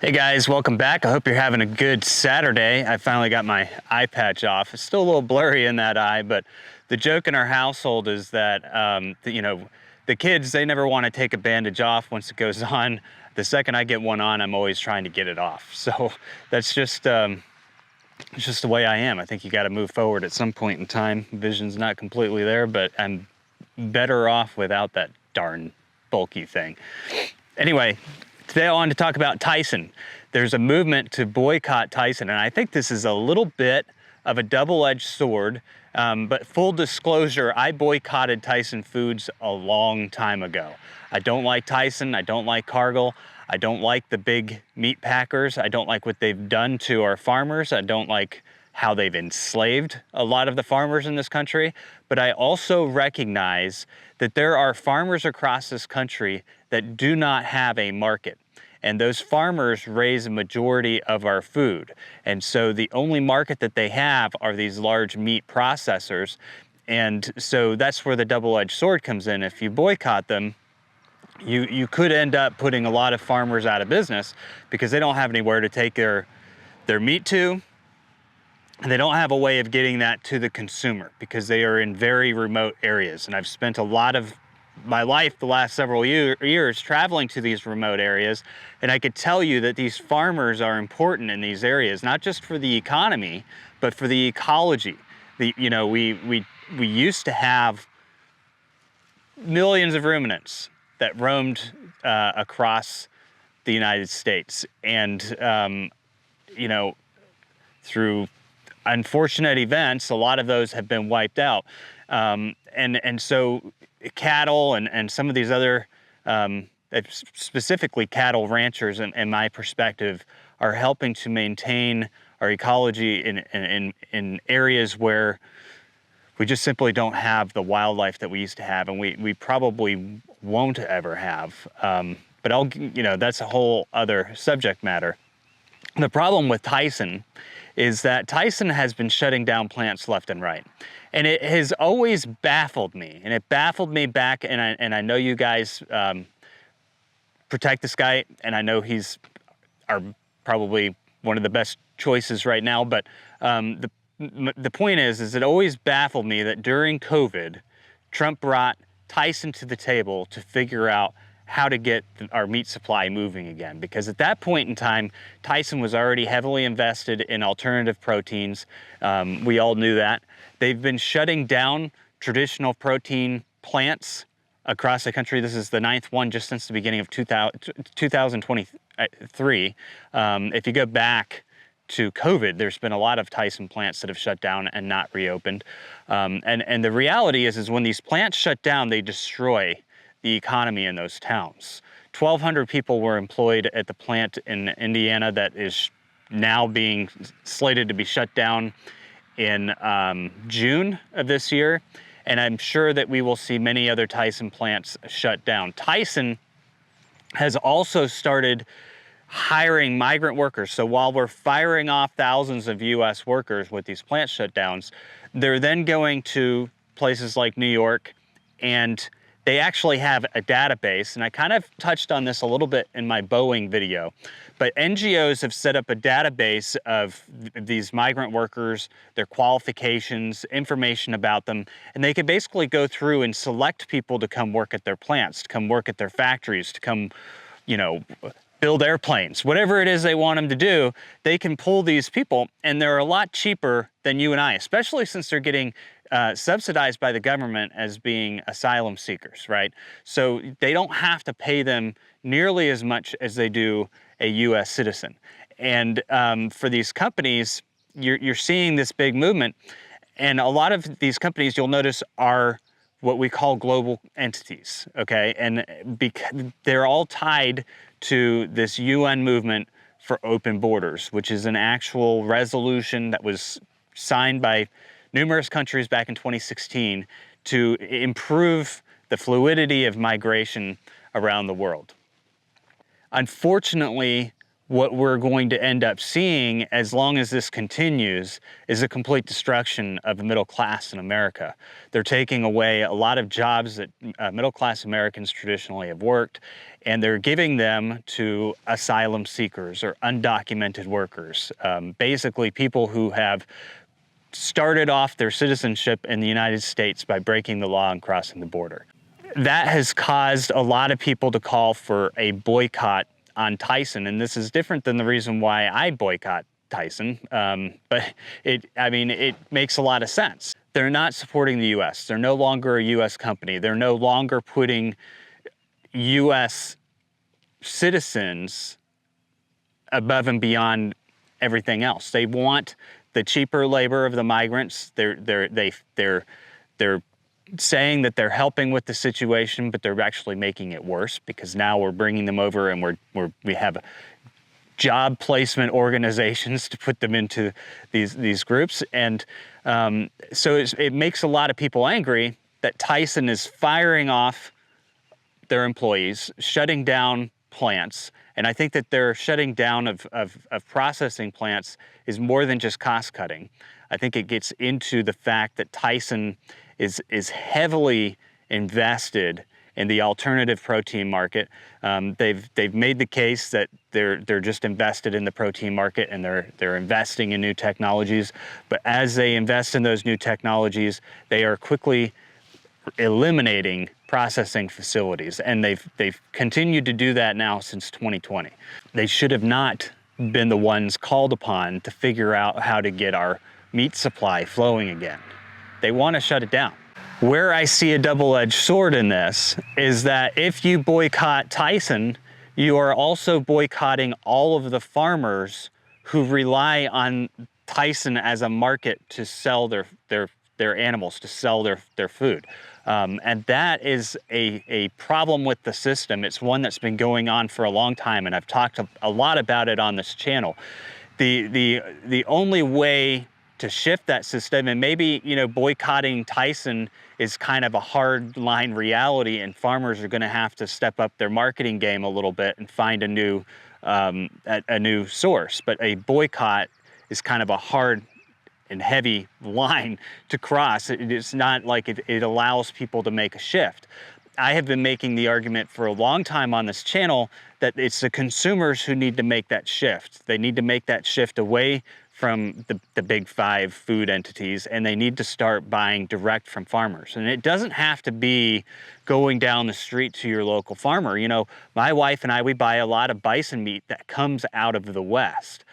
Hey guys, welcome back. I hope you're having a good Saturday. I finally got my eye patch off. It's still a little blurry in that eye, but the joke in our household is that, the kids, they never want to take a bandage off once it goes on. The second I get one on, I'm always trying to get it off. So that's just the way I am. I think you got to move forward at some point in time. Vision's not completely there, but I'm better off without that darn bulky thing. Anyway, today I wanted to talk about Tyson. There's a movement to boycott Tyson, and I think this is a little bit of a double-edged sword, but full disclosure, I boycotted Tyson Foods a long time ago. I don't like Tyson, I don't like Cargill, I don't like the big meat packers, I don't like what they've done to our farmers, I don't like how they've enslaved a lot of the farmers in this country, but I also recognize that there are farmers across this country that do not have a market. And those farmers raise a majority of our food. And so the only market that they have are these large meat processors. And so that's where the double-edged sword comes in. If you boycott them, you could end up putting a lot of farmers out of business because they don't have anywhere to take their meat to. And they don't have a way of getting that to the consumer because they are in very remote areas. And I've spent a lot of my life the last several years traveling to these remote areas, and I could tell you that these farmers are important in these areas, not just for the economy, but for the ecology. We used to have millions of ruminants that roamed across the United States, and through unfortunate events, a lot of those have been wiped out, and so cattle and some of these other, specifically cattle ranchers, in my perspective, are helping to maintain our ecology in areas where we just simply don't have the wildlife that we used to have, and we probably won't ever have. But that's a whole other subject matter. The problem with Tyson is that Tyson has been shutting down plants left and right. And it has always baffled me. And it baffled me back, and I know you guys protect this guy, and I know he's probably one of the best choices right now, but the point is it always baffled me that during COVID, Trump brought Tyson to the table to figure out how to get our meat supply moving again. Because at that point in time, Tyson was already heavily invested in alternative proteins. We all knew that. They've been shutting down traditional protein plants across the country. This is the 9th one just since the beginning of 2023. If you go back to COVID, there's been a lot of Tyson plants that have shut down and not reopened. And the reality is when these plants shut down, they destroy the economy in those towns. 1,200 people were employed at the plant in Indiana that is now being slated to be shut down in June of this year. And I'm sure that we will see many other Tyson plants shut down. Tyson has also started hiring migrant workers. So while we're firing off thousands of US workers with these plant shutdowns, they're then going to places like New York, and they actually have a database, and I kind of touched on this a little bit in my Boeing video, but NGOs have set up a database of these migrant workers, their qualifications, information about them, and they can basically go through and select people to come work at their plants, to come work at their factories, to come, build airplanes, whatever it is they want them to do. They can pull these people, and they're a lot cheaper than you and I, especially since they're getting subsidized by the government as being asylum seekers, right? So they don't have to pay them nearly as much as they do a US citizen. And for these companies, you're seeing this big movement, and a lot of these companies, you'll notice, are what we call global entities, okay? And they're all tied to this UN movement for open borders, which is an actual resolution that was signed by numerous countries back in 2016 to improve the fluidity of migration around the world. Unfortunately, what we're going to end up seeing, as long as this continues, is a complete destruction of the middle class in America. They're taking away a lot of jobs that middle class Americans traditionally have worked, and they're giving them to asylum seekers or undocumented workers, basically people who have started off their citizenship in the United States by breaking the law and crossing the border. That has caused a lot of people to call for a boycott on Tyson, and this is different than the reason why I boycott Tyson, but it makes a lot of sense. They're not supporting the U.S. They're no longer a U.S. company. They're no longer putting U.S. citizens above and beyond everything else. They want the cheaper labor of the migrants. They're saying that they're helping with the situation, but they're actually making it worse, because now we're bringing them over and we have job placement organizations to put them into these groups. And so it makes a lot of people angry that Tyson is firing off their employees, shutting down plants. And I think that their shutting down of processing plants is more than just cost cutting. I think it gets into the fact that Tyson is heavily invested in the alternative protein market. They've made the case that they're just invested in the protein market, and they're investing in new technologies. But as they invest in those new technologies, they are quickly eliminating processing facilities, and they've continued to do that now since 2020. They should have not been the ones called upon to figure out how to get our meat supply flowing again. They want to shut it down. Where I see a double-edged sword in this is that if you boycott Tyson, you are also boycotting all of the farmers who rely on Tyson as a market to sell their animals, to sell their food. And that is a problem with the system. It's one that's been going on for a long time, and I've talked a lot about it on this channel. The only way to shift that system, and maybe, boycotting Tyson is kind of a hard line reality, and farmers are going to have to step up their marketing game a little bit and find a new source. But a boycott is kind of a hard and heavy line to cross. It's not like it allows people to make a shift. I have been making the argument for a long time on this channel that it's the consumers who need to make that shift. They need to make that shift away from the big five food entities, and they need to start buying direct from farmers. And it doesn't have to be going down the street to your local farmer. My wife and I, we buy a lot of bison meat that comes out of the West.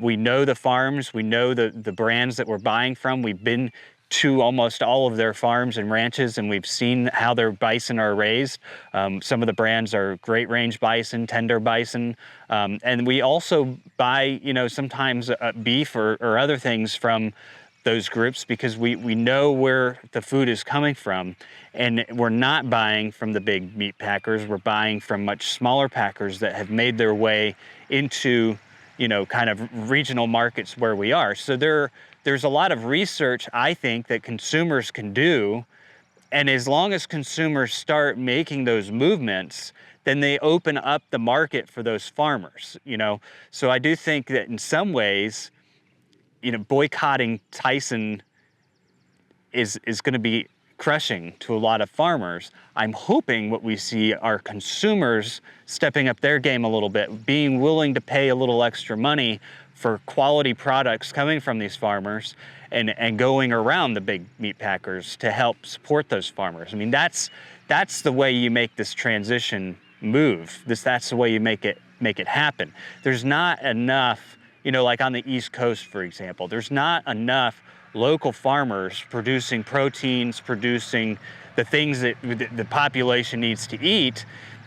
We know the farms, we know the brands that we're buying from. We've been to almost all of their farms and ranches, and we've seen how their bison are raised. Some of the brands are Great Range Bison, Tender Bison, and we also buy, sometimes beef or other things from those groups, because we know where the food is coming from, and we're not buying from the big meat packers. We're buying from much smaller packers that have made their way into, kind of regional markets where we are. So there's a lot of research, I think, that consumers can do. And as long as consumers start making those movements, then they open up the market for those farmers, So I do think that in some ways, boycotting Tyson is going to be crushing to a lot of farmers. I'm hoping what we see are consumers stepping up their game a little bit, being willing to pay a little extra money for quality products coming from these farmers, and going around the big meat packers to help support those farmers. I mean, that's the way you make this transition move. That's the way you make it happen. There's not enough, like on the East Coast, for example, there's not enough local farmers producing proteins, producing the things that the population needs to eat,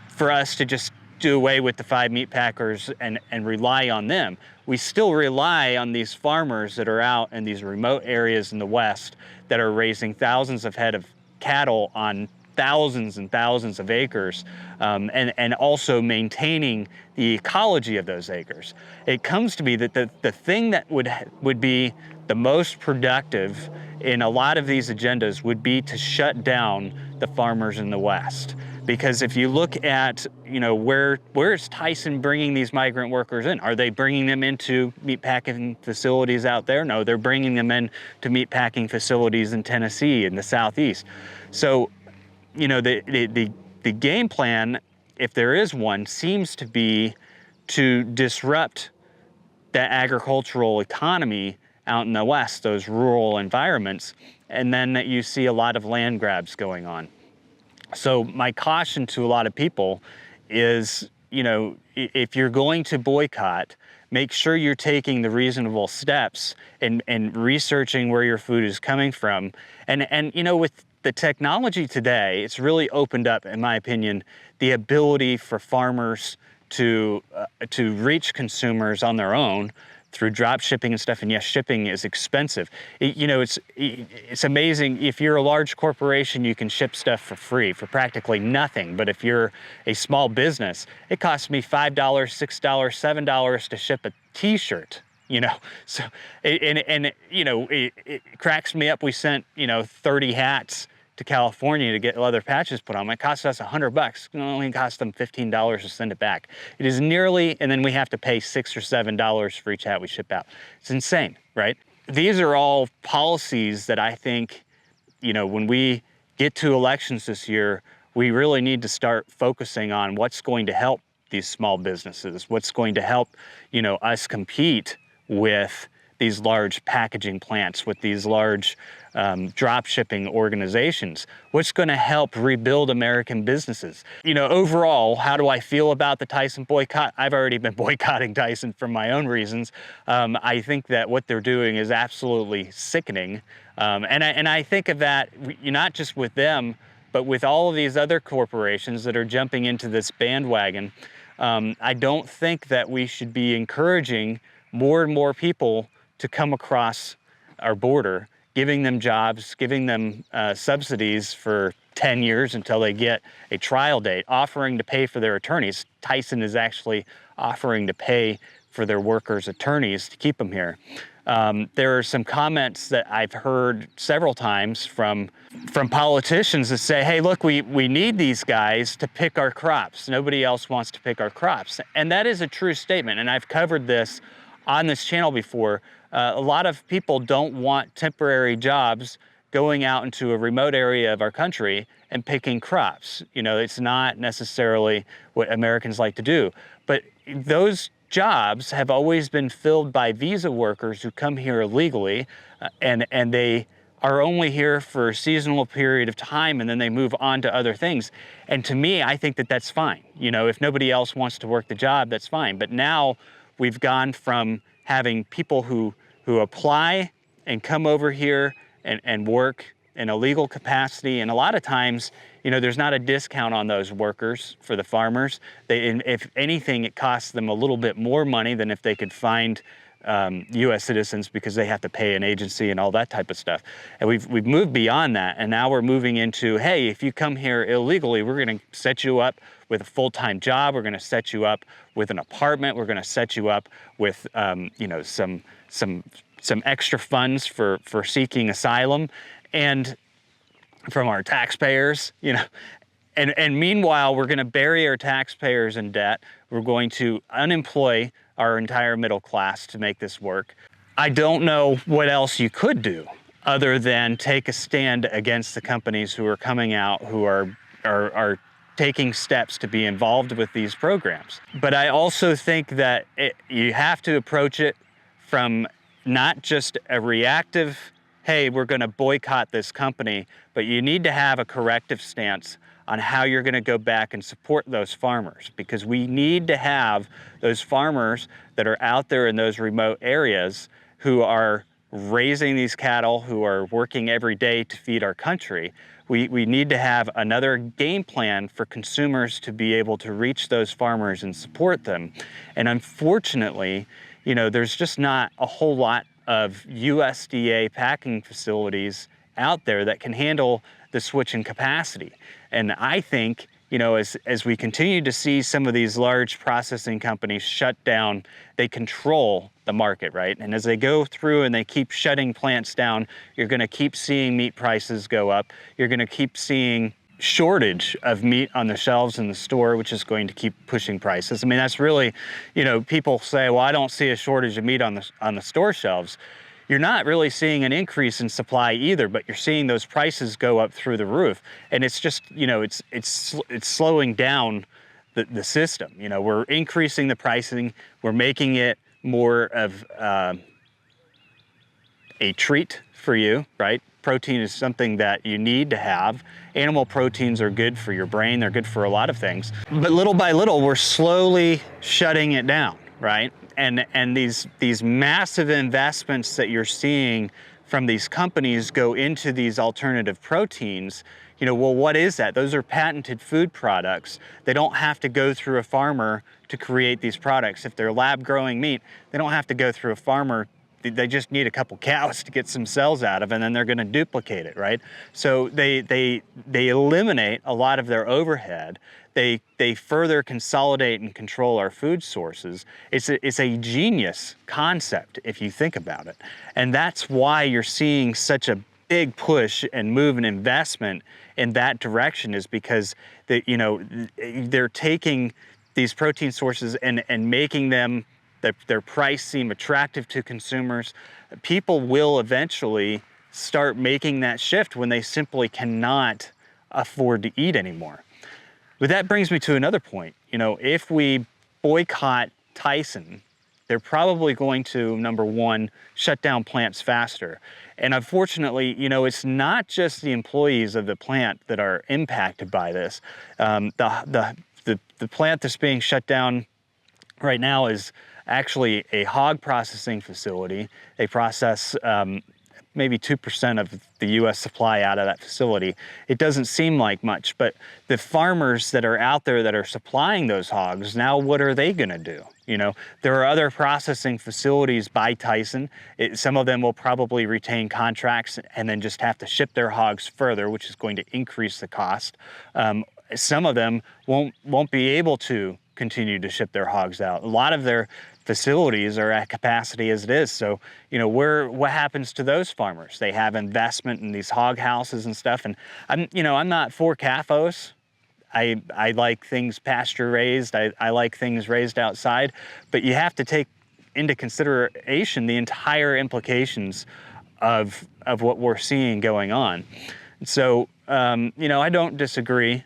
for us to just do away with the five meat packers and rely on them. We still rely on these farmers that are out in these remote areas in the West that are raising thousands of head of cattle on thousands and thousands of acres, and also maintaining the ecology of those acres. It comes to me that the thing that would be the most productive in a lot of these agendas would be to shut down the farmers in the West. Because if you look at, where is Tyson bringing these migrant workers in? Are they bringing them into meatpacking facilities out there? No, they're bringing them in to meatpacking facilities in Tennessee and the Southeast. So, the game plan, if there is one, seems to be to disrupt that agricultural economy out in the West, those rural environments, and then that you see a lot of land grabs going on. So my caution to a lot of people is, if you're going to boycott, make sure you're taking the reasonable steps and researching where your food is coming from. And with the technology today, it's really opened up, in my opinion, the ability for farmers to reach consumers on their own through drop shipping and stuff. And yes, shipping is expensive. It's amazing. If you're a large corporation, you can ship stuff for free, for practically nothing. But if you're a small business, it costs me $5, $6, $7 to ship a t-shirt. So it cracks me up. We sent 30 hats to California to get leather patches put on. It cost us $100. It only cost them $15 to send it back. It is nearly, and then we have to pay $6 or $7 for each hat we ship out. It's insane, right? These are all policies that I think, when we get to elections this year, we really need to start focusing on what's going to help these small businesses, what's going to help, us compete with these large packaging plants, with these large drop shipping organizations. What's going to help rebuild American businesses? Overall, how do I feel about the Tyson boycott? I've already been boycotting Tyson for my own reasons. I think that what they're doing is absolutely sickening. And I think of that not just with them, but with all of these other corporations that are jumping into this bandwagon. I don't think that we should be encouraging more and more people to come across our border, giving them jobs, giving them subsidies for 10 years until they get a trial date, offering to pay for their attorneys. Tyson is actually offering to pay for their workers' attorneys to keep them here. There are some comments that I've heard several times from politicians that say, hey, look, we need these guys to pick our crops. Nobody else wants to pick our crops. And that is a true statement, and I've covered this on this channel before. A lot of people don't want temporary jobs going out into a remote area of our country and picking crops. It's not necessarily what Americans like to do. But those jobs have always been filled by visa workers who come here illegally, and they are only here for a seasonal period of time, and then they move on to other things. And to me, I think that that's fine. If nobody else wants to work the job, that's fine. But now we've gone from having people who apply and come over here and work in a legal capacity. And a lot of times, there's not a discount on those workers for the farmers. If anything, it costs them a little bit more money than if they could find U.S. citizens, because they have to pay an agency and all that type of stuff. And we've moved beyond that, and now we're moving into, hey, if you come here illegally, we're going to set you up with a full-time job. We're going to set you up with an apartment. We're going to set you up with some extra funds for seeking asylum, and from our taxpayers, And meanwhile, we're going to bury our taxpayers in debt. We're going to unemploy our entire middle class to make this work. I don't know what else you could do other than take a stand against the companies who are coming out, who are taking steps to be involved with these programs. But I also think that you have to approach it from not just a reactive, hey, we're going to boycott this company, but you need to have a corrective stance on how you're going to go back and support those farmers, because we need to have those farmers that are out there in those remote areas who are raising these cattle, who are working every day to feed our country. We need to have another game plan for consumers to be able to reach those farmers and support them. And unfortunately, there's just not a whole lot of USDA packing facilities out there that can handle the switch in capacity. And I think, as we continue to see some of these large processing companies shut down, they control the market, right? And as they go through and they keep shutting plants down, you're going to keep seeing meat prices go up. You're going to keep seeing shortage of meat on the shelves in the store, which is going to keep pushing prices. I mean, that's really, people say, well, I don't see a shortage of meat on the store shelves. You're not really seeing an increase in supply either, but you're seeing those prices go up through the roof. And it's just, it's slowing down the system. We're increasing the pricing, we're making it more of a treat for you, right? Protein is something that you need to have. Animal proteins are good for your brain, they're good for a lot of things. But little by little, we're slowly shutting it down, right? And these massive investments that you're seeing from these companies go into these alternative proteins. Well, what is that? Those are patented food products. They don't have to go through a farmer to create these products. If they're lab growing meat, they don't have to go through a farmer. They just need a couple cows to get some cells out of, and then they're going to duplicate it, right? So they eliminate a lot of their overhead. They further consolidate and control our food sources. It's a genius concept if you think about it, and that's why you're seeing such a big push and move and investment in that direction, is because they're taking these protein sources and making them their price seem attractive to consumers. People will eventually start making that shift when they simply cannot afford to eat anymore. But that brings me to another point. If we boycott Tyson, they're probably going to, number one, shut down plants faster. And unfortunately, it's not just the employees of the plant that are impacted by this. The plant that's being shut down right now is actually a hog processing facility. They process maybe 2% of the US supply out of that facility. It doesn't seem like much, but the farmers that are out there that are supplying those hogs, now what are they gonna do? There are other processing facilities by Tyson. Some of them will probably retain contracts and then just have to ship their hogs further, which is going to increase the cost. Some of them won't be able to continue to ship their hogs out. A lot of their facilities are at capacity as it is. So, what happens to those farmers? They have investment in these hog houses and stuff. And I'm not for CAFOs. I like things pasture raised. I like things raised outside, but you have to take into consideration the entire implications of what we're seeing going on. So, I don't disagree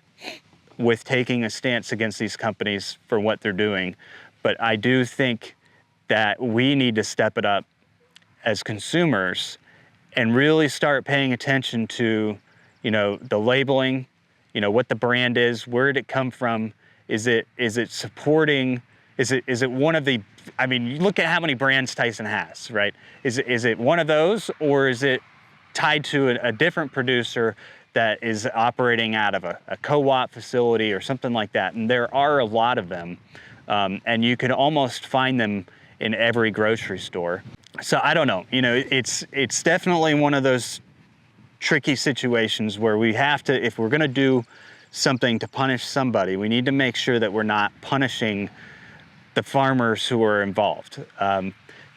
with taking a stance against these companies for what they're doing. But I do think that we need to step it up as consumers and really start paying attention to, the labeling, what the brand is, where did it come from? Is it supporting, is it one of the, look at how many brands Tyson has, right? Is it one of those, or is it tied to a different producer that is operating out of a co-op facility or something like that? And there are a lot of them. And you can almost find them in every grocery store. So I don't know, it's definitely one of those tricky situations where we have to, if we're gonna do something to punish somebody, we need to make sure that we're not punishing the farmers who are involved.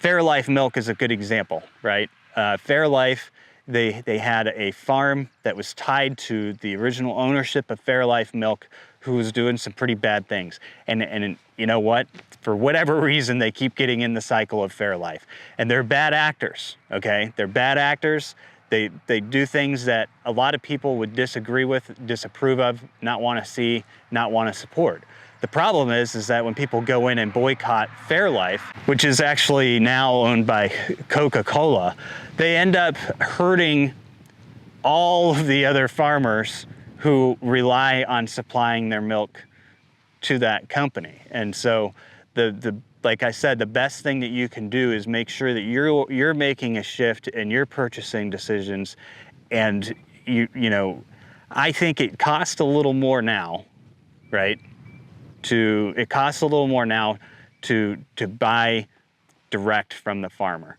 Fairlife Milk is a good example, right? Fairlife, they had a farm that was tied to the original ownership of Fairlife Milk, who was doing some pretty bad things. And you know what? For whatever reason, they keep getting in the cycle of Fairlife. And they're bad actors, okay? They're bad actors. They do things that a lot of people would disagree with, disapprove of, not want to see, not want to support. The problem is that when people go in and boycott Fairlife, which is actually now owned by Coca-Cola, they end up hurting all of the other farmers who rely on supplying their milk to that company. And so like I said, the best thing that you can do is make sure that you're making a shift in your purchasing decisions. And I think it costs a little more now, right? It costs a little more now to buy direct from the farmer.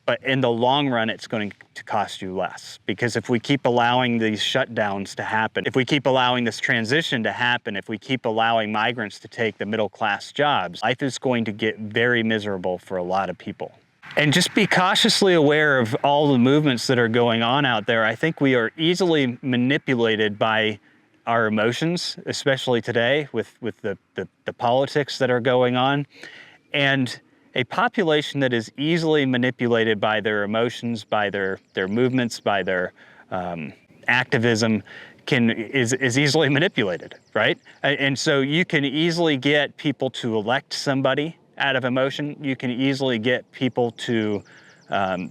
But in the long run, it's going to cost you less, because if we keep allowing these shutdowns to happen, if we keep allowing this transition to happen, if we keep allowing migrants to take the middle class jobs, life is going to get very miserable for a lot of people. And just be cautiously aware of all the movements that are going on out there. I think we are easily manipulated by our emotions, especially today with the politics that are going on. And a population that is easily manipulated by their emotions, by their movements, by their activism is easily manipulated, right? And so you can easily get people to elect somebody out of emotion. You can easily get people to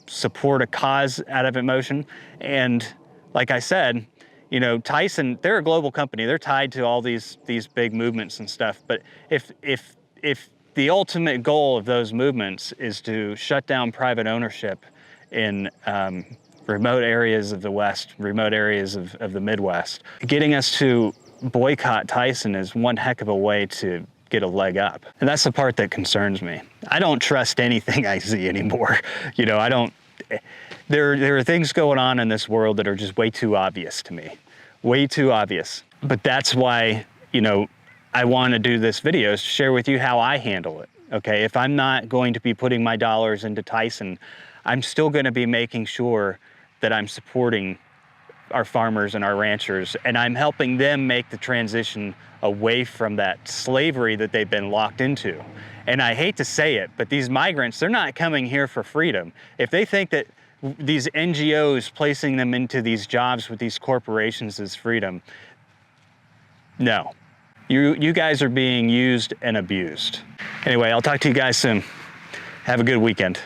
support a cause out of emotion. And like I said, you know, Tyson, they're a global company. They're tied to all these big movements and stuff. But if the ultimate goal of those movements is to shut down private ownership in remote areas of the West, remote areas of the Midwest, getting us to boycott Tyson is one heck of a way to get a leg up. And that's the part that concerns me. I don't trust anything I see anymore. You know, there are things going on in this world that are just way too obvious to me. Way too obvious. But that's why, you know, I want to do this video, is to share with you how I handle it. Okay, if I'm not going to be putting my dollars into Tyson, I'm still going to be making sure that I'm supporting our farmers and our ranchers, and I'm helping them make the transition away from that slavery that they've been locked into. And I hate to say it, but these migrants, they're not coming here for freedom. If they think that these NGOs placing them into these jobs with these corporations is freedom, no. You guys are being used and abused. Anyway, I'll talk to you guys soon. Have a good weekend.